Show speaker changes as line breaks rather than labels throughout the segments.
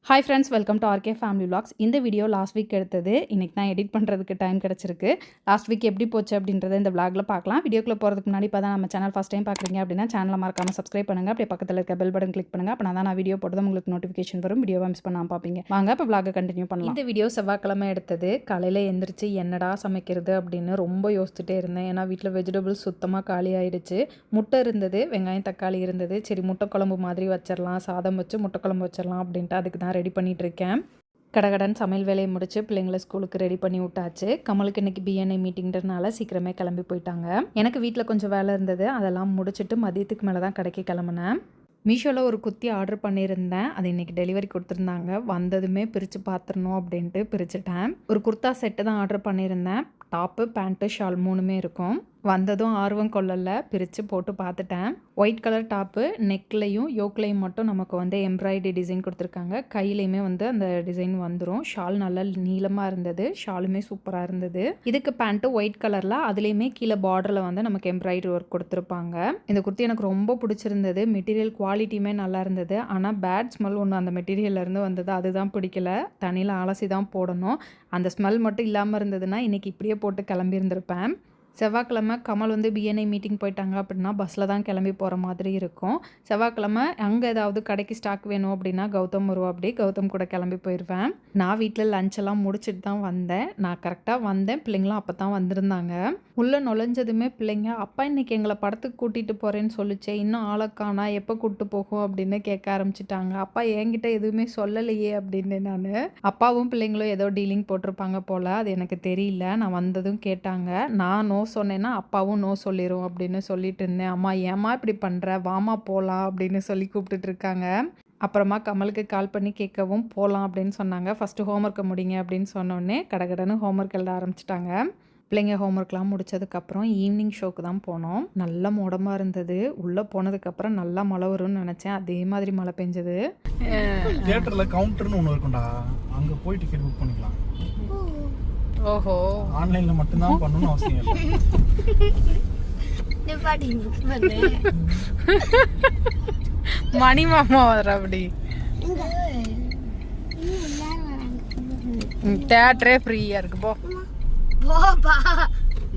Hi friends, welcome to RK family vlogs. இந்த video last week எடுத்தது. இன்றைக்கி தான் எடிட் பண்ணுறதுக்கு டைம் கிடச்சிருக்கு. லாஸ்ட் வீக் எப்படி போச்சு அப்படின்றத இந்த விலாகில் பார்க்கலாம். வீடியோக்குள்ளே போகிறதுக்கு முன்னாடி இப்போ தான் நம்ம சேனல் ஃபஸ்ட் டைம் பார்க்குறீங்க அப்படின்னா சேனலை மறக்காமல் சப்ஸ்கிரைப் பண்ணுங்கள். அப்படியே பக்கத்தில் இருக்க பெல் பட்டன் கிளிக் பண்ணுங்கள். அப்போ நான் வீடியோ போட்டதும் உங்களுக்கு நோட்டிஃபிகேஷன் வரும். வீடியோவை மிஸ் பண்ணாமல் பார்ப்பீங்க. வாங்க இப்போ விலாகை கண்டினியூ பண்ணலாம். இந்த வீடியோ செவ்வாய்க்கிழமை எடுத்தது. காலையில் எந்திரிச்சு என்னடா சமைக்கிறது அப்படின்னு ரொம்ப யோசிச்சுட்டே இருந்தேன். ஏன்னா வீட்டில் வெஜிடபிள்ஸ் சுத்தமாக காலி ஆயிடுச்சு. முட்டை இருந்தது, வெங்காயம் தக்காளி இருந்தது. சரி, முட்டை குழம்பு மாதிரி வச்சிடலாம், சாதம் வச்சு முட்டை குழம்பு வச்சிடலாம் அப்படின்ட்டு அதுக்கு தான் ரெடி பண்ணிகிட்டு இருக்கேன். கடகடன் சமையல் வேலையை முடிச்சு பிள்ளைங்களை ஸ்கூலுக்கு ரெடி பண்ணி விட்டாச்சு. கமலுக்கு இன்னைக்கு பிஎன்ஐ மீட்டிங்கிறதுனால சீக்கிரமே கிளம்பி போயிட்டாங்க. எனக்கு வீட்டில் கொஞ்சம் வேலை இருந்தது, அதெல்லாம் முடிச்சுட்டு மதியத்துக்கு மேலே தான் கடைக்கு கிளம்புனேன். மீஷோவில் ஒரு குர்த்தி ஆர்டர் பண்ணியிருந்தேன். அது இன்றைக்கி டெலிவரி கொடுத்துருந்தாங்க. வந்ததுமே பிரித்து பார்த்துடணும் அப்படின்ட்டு பிரிச்சுட்டேன். ஒரு குர்த்தா செட்டு தான் ஆர்டர் பண்ணியிருந்தேன். டாப்பு, பேண்ட்டு, ஷால் மூணுமே இருக்கும். வந்ததும் ஆர்வம் கொள்ளலை, பிரித்து போட்டு பார்த்துட்டேன். ஒயிட் கலர் டாப்பு, நெக்லையும் யோக்லையும் மட்டும் நமக்கு வந்து எம்ப்ராய்டரி டிசைன் கொடுத்துருக்காங்க. கையிலையுமே வந்து அந்த டிசைன் வந்துடும். ஷால் நல்லா நீளமாக இருந்தது, ஷாலுமே சூப்பராக இருந்தது. இதுக்கு பேண்ட்டு ஒயிட் கலரில், அதுலேயுமே கீழே பார்டரில் வந்து நமக்கு எம்ப்ராய்டரி ஒர்க் கொடுத்துருப்பாங்க. இந்த குர்த்தி எனக்கு ரொம்ப பிடிச்சிருந்தது. மெட்டீரியல் குவாலிட்டியுமே நல்லா இருந்தது. ஆனால் பேட் ஸ்மெல் ஒன்று அந்த மெட்டீரியல்லேருந்து வந்தது, அதுதான் பிடிக்கல. தண்ணியில் அலசி தான் போடணும். அந்த ஸ்மெல் மட்டும் இல்லாமல் இருந்ததுன்னா இன்றைக்கி இப்படியே போட்டு கிளம்பியிருந்திருப்பேன். செவ்வாய்க்கிழமை கமல் வந்து பிஎன்ஐ மீட்டிங் போயிட்டாங்க அப்படின்னா பஸ்ஸில் தான் கிளம்பி போகிற மாதிரி இருக்கும். செவ்வாய்க்கிழமை அங்கே ஏதாவது கடைக்கு ஸ்டாக் வேணும் அப்படின்னா கௌதம் வருவா. அப்படி கௌதம் கூட கிளம்பி போயிடுவேன். நான் வீட்டில் லஞ்செல்லாம் முடிச்சுட்டு தான் வந்தேன். நான் கரெக்டாக வந்தேன், பிள்ளைங்களும் அப்போ தான் வந்திருந்தாங்க. உள்ளே நுழைஞ்சதுமே பிள்ளைங்க, அப்பா இன்றைக்கி எங்களை படத்துக்கு கூட்டிகிட்டு போகிறேன்னு சொல்லிச்சே, இன்னும் ஆளக்கானா, எப்போ கூப்பிட்டு போகும் அப்படின்னு கேட்க ஆரம்பிச்சிட்டாங்க. அப்பா என்கிட்ட எதுவுமே சொல்லலையே அப்படின்னு. நான் அப்பாவும் பிள்ளைங்களும் ஏதோ டீலிங் போட்டிருப்பாங்க போல், அது எனக்கு தெரியல. நான் வந்ததும் கேட்டாங்க. நான் நோ சொன்னேன்னா அப்பாவும் நோ சொல்லிடும் அப்படின்னு சொல்லிட்டு இருந்தேன். அம்மா ஏம்மா இப்படி பண்ணுற, வாமா போகலாம் அப்படின்னு சொல்லி கூப்பிட்டுட்டு இருக்காங்க. அப்புறமா கமலுக்கு கால் பண்ணி கேட்கவும் போகலாம் அப்படின்னு சொன்னாங்க. ஃபஸ்ட்டு ஹோம்ஒர்க்கை முடிங்க அப்படின்னு சொன்னோடனே கடகடன்னு ஹோம்ஒர்க் எழுத ஆரம்பிச்சிட்டாங்க. பிள்ளைங்க ஹோம்ஒர்க்லாம் முடிச்சதுக்கப்புறம் ஈவினிங் ஷோக்கு தான் போனோம். நல்ல மோடமாக இருந்தது. உள்ளே போனதுக்கப்புறம் நல்லா மழை வரும்னு நினச்சேன், அதே மாதிரி மழை பெஞ்சது.
தியேட்டரில் கவுண்டர்னு ஒன்று இருக்கும்டா, அங்கே போய் டிக்கெட் புக் பண்ணிக்கலாம்.
ஓஹோ,
ஆன்லைனில் மட்டும்தான் பண்ணணும்னு அவசியம் இல்லை.
மணி மாமா வர அப்படி தியேட்டரே ஃப்ரீயா இருக்கு. போ,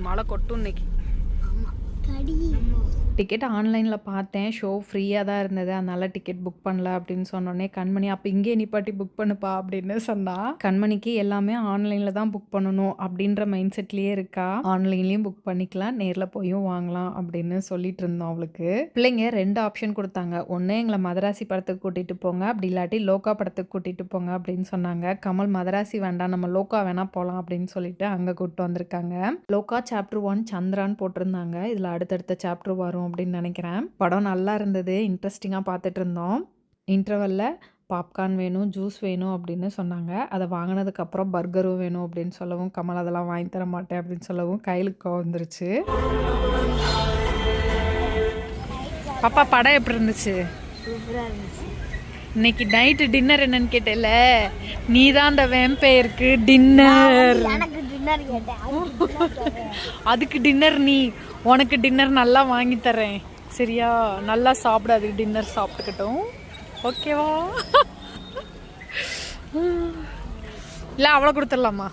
மழை கொட்டும் இன்னைக்கு. டிக்கெட் ஆன்லைனில் பார்த்தேன், ஷோ ஃப்ரீயாக தான் இருந்தது, அதனால் டிக்கெட் புக் பண்ணல அப்படின்னு சொன்னோடனே கண்மணி அப்போ இங்கே நிப்பாட்டி புக் பண்ணுப்பா அப்படின்னு சொன்னால், கண்மணிக்கு எல்லாமே ஆன்லைனில் தான் புக் பண்ணணும் அப்படின்ற மைண்ட் செட்லேயே இருக்கா. ஆன்லைன்லேயும் புக் பண்ணிக்கலாம், நேரில் போயும் வாங்கலாம் அப்படின்னு சொல்லிட்டு இருந்தோம் அவளுக்கு. பிள்ளைங்க 2 ஆப்ஷன் கொடுத்தாங்க. ஒன்று எங்களை மதராசி படத்துக்கு கூட்டிகிட்டு போங்க, அப்படி இல்லாட்டி லோக்கா படத்துக்கு கூட்டிகிட்டு போங்க அப்படின்னு சொன்னாங்க. கமல் மதராசி வேண்டாம், நம்ம லோக்கா வேணால் போகலாம் அப்படின்னு சொல்லிட்டு அங்கே கூப்பிட்டு வந்திருக்காங்க. லோக்கா சாப்டர் 1 சந்திரான்னு போட்டிருந்தாங்க. இதில் அடுத்தடுத்த சாப்டர் வரும் அப்படின்னு நினைக்கிறேன். படம் நல்லா இருந்தது, இன்ட்ரெஸ்டிங்காக பார்த்துட்டு இருந்தோம். இன்டர்வலில் பாப்கார்ன் வேணும், ஜூஸ் வேணும் அப்படின்னு சொன்னாங்க. அதை வாங்கினதுக்கப்புறம் பர்கரும் வேணும் அப்படின்னு சொல்லவும், கமல் அதெல்லாம் வாங்கி தர மாட்டேன் அப்படின்னு சொல்லவும் கையிலுக்கு வந்துருச்சு. பாப்பா படம் எப்படி இருந்துச்சு? இன்னைக்கு நைட்டு டின்னர் என்னன்னு கேட்டல, நீ தான் அந்த வேம்பயருக்கு டின்னர். அதுக்கு டின்னர் நீ, உனக்கு டின்னர் நல்லா வாங்கி தரேன் சரியா? நல்லா சாப்பிட, அதுக்கு டின்னர் சாப்பிட்டுக்கிட்டோம், ஓகேவா? இல்லை அவ்வளோ கொடுத்துடலாமா?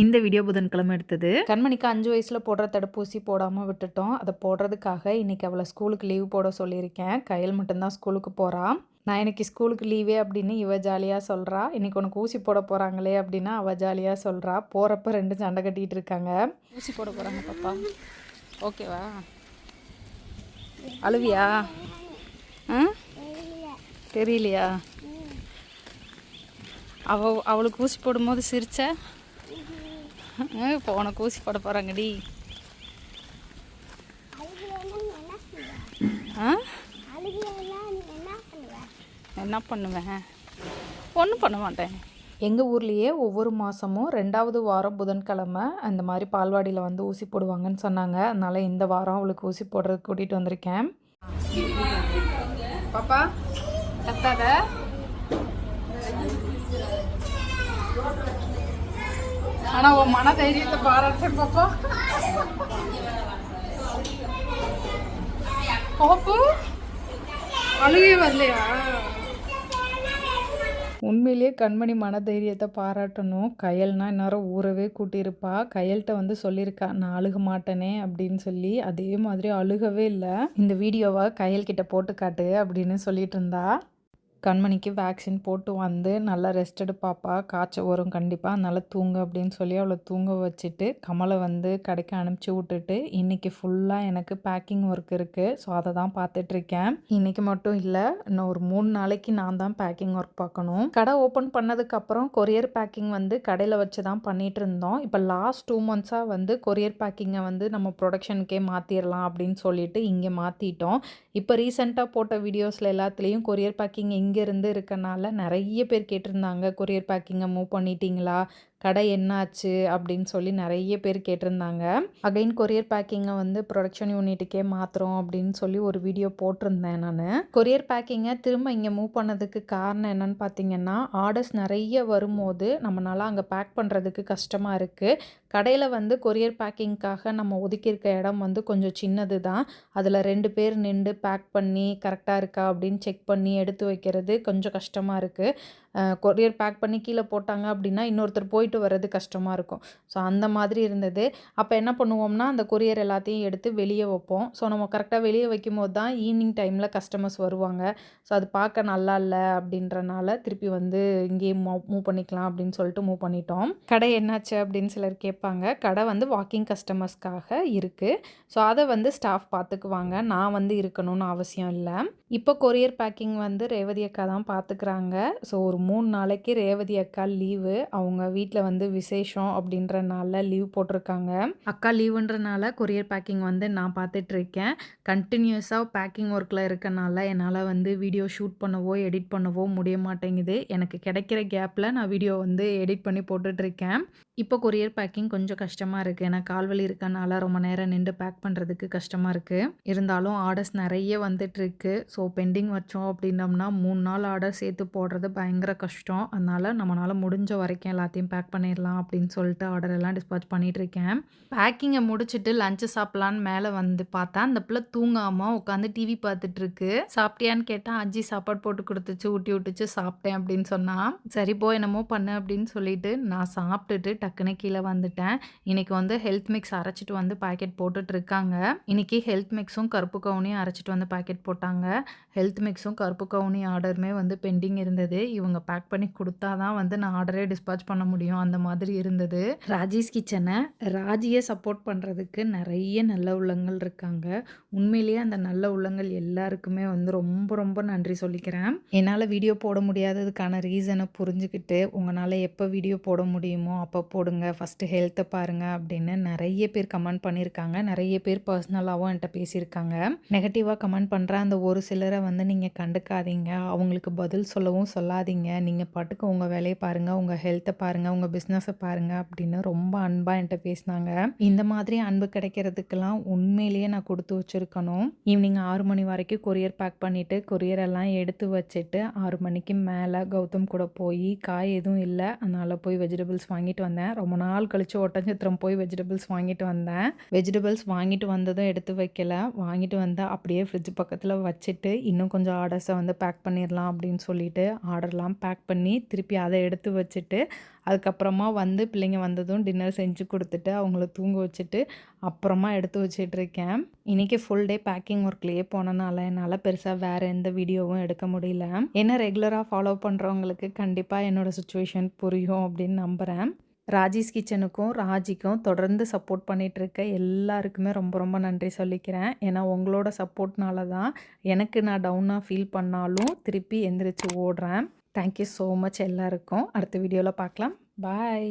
இந்த வீடியோ புதன்கிழமை எடுத்தது. கண்மணிக்கு 5 வயசில் போடுற தடுப்பூசி போடாமல் விட்டுட்டோம். அதை போடுறதுக்காக இன்றைக்கி அவளை ஸ்கூலுக்கு லீவ் போட சொல்லியிருக்கேன். கையில் மட்டும்தான் ஸ்கூலுக்கு போகிறான். நான் இன்னைக்கு ஸ்கூலுக்கு லீவே அப்படின்னு இவ ஜாலியாக சொல்கிறா. இன்றைக்கி உனக்கு ஊசி போட போகிறாங்களே அப்படின்னா அவள் ஜாலியாக சொல்கிறா. போகிறப்ப 2 சண்டை கட்டிகிட்டு இருக்காங்க. ஊசி போட போகிறாங்க பாப்பா, ஓகேவா? அழுவியா? தெரியலையா? அவளுக்கு ஊசி போடும்போது சிரிச்ச. இப்போ உனக்கு ஊசி போட போகிறாங்கடி. என்ன பண்ணுவேன்? ஒன்றும் பண்ண மாட்டேன். எங்கள் ஊர்லேயே ஒவ்வொரு மாதமும் 2வது வாரம் புதன்கிழமை அந்த மாதிரி பால்வாடியில் வந்து ஊசி போடுவாங்கன்னு சொன்னாங்க. அதனால் இந்த வாரம் அவளுக்கு ஊசி போடுறதுக்கு கூட்டிகிட்டு வந்திருக்கேன். பாப்பா கத்தாத. ஆனால் உன் மன தைரியத்தை பாராட்டேன் பாப்பா. பாப்பு அழுகே வரலையா? உண்மையிலேயே கண்மணி மனதைரியத்தை பாராட்டணும். கயல்னா இந்நேரம் ஊரவே கூட்டியிருப்பா. கயல்கிட்ட வந்து சொல்லியிருக்கா, நான் அழுக மாட்டேனே அப்படின்னு சொல்லி. அதே மாதிரி அழுகவே இல்லை. இந்த வீடியோவை கயல்கிட்ட போட்டு காட்டு அப்படின்னு சொல்லிட்டு இருந்தா. கண்மணிக்கு வேக்சின் போட்டு வந்து நல்லா ரெஸ்ட் எடுப்பாப்பா, காய்ச்சல் வரும் கண்டிப்பாக, அதனால் தூங்கு அப்படின்னு சொல்லி அவளை தூங்க வச்சுட்டு கமலை வந்து கடைக்கு அனுப்பிச்சி விட்டுட்டு இன்றைக்கி ஃபுல்லாக எனக்கு பேக்கிங் ஒர்க் இருக்குது. ஸோ அதை தான் பார்த்துட்ருக்கேன். இன்றைக்கி மட்டும் இல்லை, இன்னும் ஒரு 3 நாளைக்கு நான் தான் பேக்கிங் ஒர்க் பார்க்கணும். கடை ஓப்பன் பண்ணதுக்கப்புறம் கொரியர் பேக்கிங் வந்து கடையில் வச்சு தான் பண்ணிகிட்டு இருந்தோம். இப்போ லாஸ்ட் 2 மந்த்ஸாக வந்து கொரியர் பேக்கிங்கை வந்து நம்ம ப்ரொடக்ஷனுக்கே மாற்றிடலாம் அப்படின்னு சொல்லிட்டு இங்கே மாற்றிட்டோம். இப்போ ரீசெண்டாக போட்ட வீடியோஸில் எல்லாத்துலேயும் கொரியர் பேக்கிங் இங்கேருந்து இருக்கனால நிறைய பேர் கேட்டிருந்தாங்க, கொரியர் பேக்கிங்கை மூவ் பண்ணிட்டீங்களா, கடை என்னாச்சு அப்படின்னு சொல்லி நிறைய பேர் கேட்டிருந்தாங்க. அகைன் கொரியர் பேக்கிங்கை வந்து ப்ரொடக்ஷன் யூனிட்டுக்கே மாற்றுறோம் அப்படின்னு சொல்லி ஒரு வீடியோ போட்டிருந்தேன் நான். கொரியர் பேக்கிங்கை திரும்ப இங்கே மூவ் பண்ணதுக்கு காரணம் என்னன்னு பார்த்தீங்கன்னா, ஆர்டர்ஸ் நிறைய வரும்போது நம்மளால் அங்கே பேக் பண்ணுறதுக்கு கஷ்டமாக இருக்குது. கடையில் வந்து கொரியர் பேக்கிங்க்காக நம்ம ஒதுக்கியிருக்க இடம் வந்து கொஞ்சம் சின்னது தான். அதில் 2 பேர் நின்று பேக் பண்ணி கரெக்டாக இருக்கா அப்படின்னு செக் பண்ணி எடுத்து வைக்கிறது கொஞ்சம் கஷ்டமாக இருக்குது. கொரியர் பேக் பண்ணி கீழே போட்டாங்க அப்படின்னா இன்னொருத்தர் போயிட்டு வர்றது கஷ்டமாக இருக்கும். ஸோ அந்த மாதிரி இருந்தது. அப்போ என்ன பண்ணுவோம்னா, அந்த கொரியர் எல்லாத்தையும் எடுத்து வெளியே வைப்போம். ஸோ நம்ம கரெக்டாக வெளியே வைக்கும்போது தான் ஈவினிங் டைமில் கஸ்டமர்ஸ் வருவாங்க. ஸோ அது பார்க்க நல்லா இல்லை அப்படின்றனால திருப்பி வந்து இங்கேயே மூவ் பண்ணிக்கலாம் அப்படின்னு சொல்லிட்டு மூவ் பண்ணிட்டோம். கடை என்னாச்சு அப்படின்னு சிலர் கேட்பாங்க. கடை வந்து வாக்கிங் கஸ்டமர்ஸ்க்காக இருக்குது. ஸோ அதை வந்து ஸ்டாஃப் பார்த்துக்குவாங்க. நான் வந்து இருக்கணும்னு அவசியம் இல்லை. இப்போ கொரியர் பேக்கிங் வந்து ரேவதி அக்கா தான் பார்த்துக்கிறாங்க. ஸோ ஒரு 3 நாளைக்கு ரேவதி அக்கா லீவு. அவங்க வீட்டில் வந்து விசேஷம் அப்படின்றனால லீவ் போட்டிருக்காங்க. அக்கா லீவுன்றனால கொரியர் பேக்கிங் வந்து நான் பார்த்துட்ருக்கேன். கண்டினியூஸாக பேக்கிங் ஒர்க்கில் இருக்கனால என்னால் வந்து வீடியோ ஷூட் பண்ணவோ எடிட் பண்ணவோ முடிய மாட்டேங்குது. எனக்கு கிடைக்கிற கேப்பில் நான் வீடியோ வந்து எடிட் பண்ணி போட்டுட்ருக்கேன். இப்போ கொரியர் பேக்கிங் கொஞ்சம் கஷ்டமாக இருக்குது. ஏன்னா கால்வலி இருக்கனால ரொம்ப நேரம் நின்று பேக் பண்ணுறதுக்கு கஷ்டமாக இருக்குது. இருந்தாலும் ஆர்டர்ஸ் நிறைய வந்துட்டுருக்கு. ஸோ பெண்டிங் வச்சோம் அப்படின்னோம்னா 3 நாள் ஆர்டர் சேர்த்து போடுறது பயங்கர கஷ்டம். அதனால் நம்மளால் முடிஞ்ச வரைக்கும் எல்லாத்தையும் பேக் பண்ணிடலாம் அப்படின்னு சொல்லிட்டு ஆர்டர் எல்லாம் டிஸ்பாச் பண்ணிகிட்ருக்கேன். பேக்கிங்கை முடிச்சுட்டு லஞ்சு சாப்பிட்லான்னு மேலே வந்து பார்த்தா அந்த பிள்ளை தூங்காமல் உட்காந்து டிவி பார்த்துட்ருக்கு. சாப்பிட்டியான்னு கேட்டால் அஜி சாப்பாடு போட்டு கொடுத்துச்சு, ஊட்டி விட்டுச்சு, சாப்பிட்டேன் அப்படின்னு சொன்னான். சரி போ என்னமோ பண்ணு அப்படின்னு சொல்லிட்டு நான் சாப்பிட்டுட்டு டக்குன்னு கீழே வந்துட்டேன். இன்றைக்கி வந்து ஹெல்த் மிக்ஸ் அரைச்சிட்டு வந்து பாக்கெட் போட்டுட்ருக்காங்க. இன்றைக்கி ஹெல்த் மிக்ஸும் கருப்பு கவுனியும் அரைச்சிட்டு வந்து பாக்கெட் போட்டாங்க. ஹெல்த் மிக்ஸும் கருப்பு கவுனி ஆர்டருமே வந்து பெண்டிங் இருந்தது. இவங்க பேக் பண்ணி கொடுத்தா தான் வந்து நான் ஆர்டரே டிஸ்பாச் பண்ண முடியும், அந்த மாதிரி இருந்தது. ராஜீஸ் கிச்சனை ராஜியை சப்போர்ட் பண்ணுறதுக்கு நிறைய நல்ல உள்ளங்கள் இருக்காங்க. உண்மையிலேயே அந்த நல்ல உள்ளங்கள் எல்லாருக்குமே வந்து ரொம்ப ரொம்ப நன்றி சொல்லிக்கிறேன். என்னால் வீடியோ போட முடியாததுக்கான ரீசனை புரிஞ்சுக்கிட்டு உங்களால் எப்போ வீடியோ போட முடியுமோ அப்போ போடுங்க, ஃபஸ்ட்டு ஹெல்த்தை பாருங்கள் அப்படின்னு நிறைய பேர் கமெண்ட் பண்ணியிருக்காங்க. நிறைய பேர் பர்சனலாகவும் என்கிட்ட பேசியிருக்காங்க. நெகட்டிவாக கமெண்ட் பண்ணுற அந்த ஒரு சிலரை வந்து நீங்கள் கண்டுக்காதீங்க, அவங்களுக்கு பதில் சொல்லவும் சொல்லாதீங்க. நீங்கள் பாட்டுக்கு உங்கள் வேலையை பாருங்கள், உங்கள் ஹெல்த்தை பாருங்கள், உங்கள் பிஸ்னஸை பாருங்கள் அப்படின்னு ரொம்ப அன்பாக என்கிட்ட பேசினாங்க. இந்த மாதிரி அன்பு கிடைக்கிறதுக்கெல்லாம் உண்மையிலேயே நான் கொடுத்து வச்சுருக்கணும். ஈவினிங் 6 மணி வரைக்கும் கொரியர் பேக் பண்ணிவிட்டு கொரியர் எல்லாம் எடுத்து வச்சுட்டு 6 மணிக்கு மேலே கௌதம் கூட போய் காய் எதுவும் இல்லை, அதனால் போய் வெஜிடபிள்ஸ் வாங்கிட்டு வந்தேன். ரொம்ப நாள் கழிச்சு ஒட்டஞ்சத்திரம் போய் வெஜிடபிள்ஸ் வாங்கிட்டு வந்தேன். வெஜிடபிள்ஸ் வாங்கிட்டு வந்ததும் எடுத்து வைக்கல, வாங்கிட்டு வந்தால் அப்படியே ஃப்ரிட்ஜ் பக்கத்தில் வச்சுட்டு இன்னும் கொஞ்சம் ஆர்டர்ஸை வந்து பேக் பண்ணிடலாம் அப்படின்னு சொல்லிட்டு ஆர்டர்லாம் பேக் பண்ணி திருப்பி அதை எடுத்து வச்சுட்டு அதுக்கப்புறமா வந்து பிள்ளைங்க வந்ததும் டின்னர் செஞ்சு கொடுத்துட்டு அவங்கள தூங்க வச்சுட்டு அப்புறமா எடுத்து வச்சிட்ருக்கேன். இன்றைக்கி ஃபுல் டே பேக்கிங் ஒர்க்லேயே போனனால என்னால் பெருசாக வேறு எந்த வீடியோவும் எடுக்க முடியல. என்ன ரெகுலராக ஃபாலோ பண்ணுறவங்களுக்கு கண்டிப்பாக என்னோடய சுச்சுவேஷன் புரியும் அப்படின்னு நம்புகிறேன். ராஜீஸ் கிச்சனுக்கும் ராஜிக்கும் தொடர்ந்து சப்போர்ட் பண்ணிகிட்ருக்க எல்லாருக்குமே ரொம்ப ரொம்ப நன்றி சொல்லிக்கிறேன். ஏன்னா உங்களோட சப்போர்ட்னால தான் எனக்கு நான் டவுனாக ஃபீல் பண்ணாலும் திருப்பி எந்திரிச்சு ஓடுறேன். தேங்க்யூ ஸோ மச் எல்லாருக்கும். அடுத்த வீடியோவில் பார்க்கலாம். பாய்.